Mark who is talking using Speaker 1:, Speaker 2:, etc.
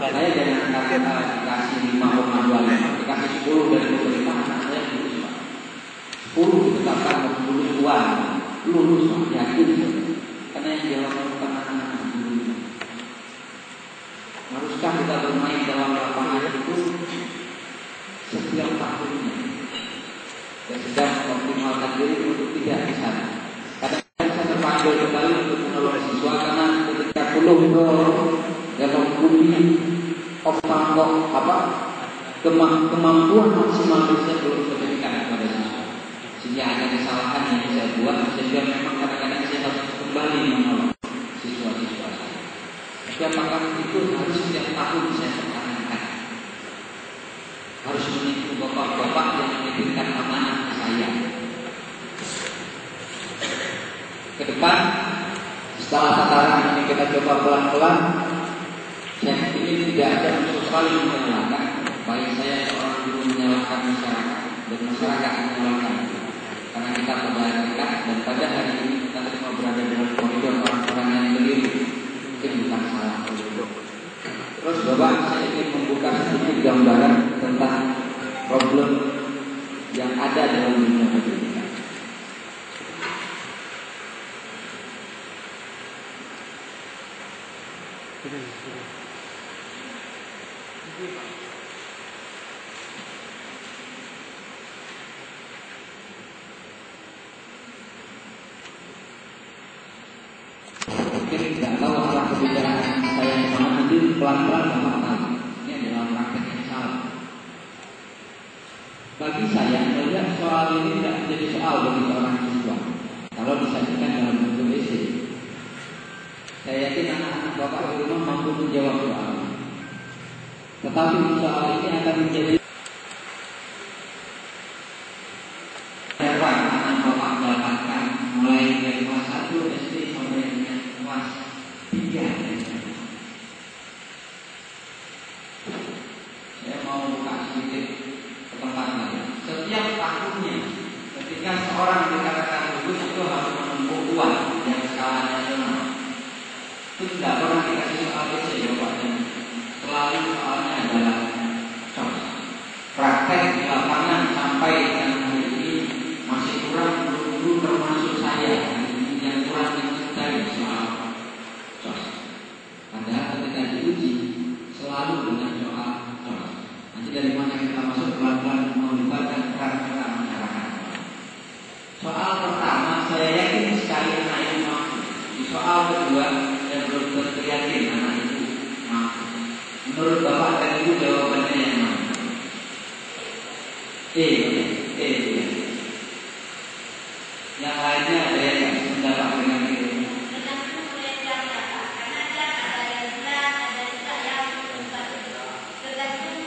Speaker 1: Saya jangan dikasih 5,25, dikasih 10 dari pemerintah, anak saya lulus Pak. 10 ditetapkan 10 uang, lulus Pak, yakin. Karena yang dilakukan bukan anak-anak dulu. Haruskah kita bermain dalam lapangan itu setiap tahunnya dan sedang mengoptimalkan diri untuk tidak di sana. Kadang saya terpanggil kembali untuk menolong siswa karena ketika belum ke dalam bumi kemampuan maksimal saya belum diberikan kepada siswa. Sehingga ada kesalahan yang saya buat sehingga memang kadang-kadang saya harus kembali menolong siswa-siswa saya. Tapi apakah itu harus setiap tahun saya pertahankan? Harus menipu bapak-bapak yang menitipkan amanah ke saya. Ke depan, setelah tataran ini kita coba pelan-pelan. Saya ini tidak ada unsur saling menyalahkan. Baik saya seorang guru menyalahkan masyarakat dan masyarakat menyalahkan. Karena kita berada dekat dan pada hari ini kita semua berada dalam koridor orang-orang yang keliru. Mungkin bukan salah. Terus Bapak, saya ingin membuka sedikit gambaran tentang problem yang ada dalam dunia pendidikan. Mungkin tidak tahu arah pembicaraan saya kemana, nanti pelan-pelan Bapak tahu. Ini adalah praktek yang salah. Bagi saya melihat soal ini tidak menjadi soal bagi seorang siswa. Kalau disajikan dalam bentuk esai, saya yakin anak-anak Bapak di rumah mampu menjawab soal ini. Tetapi soal ini akan menjadi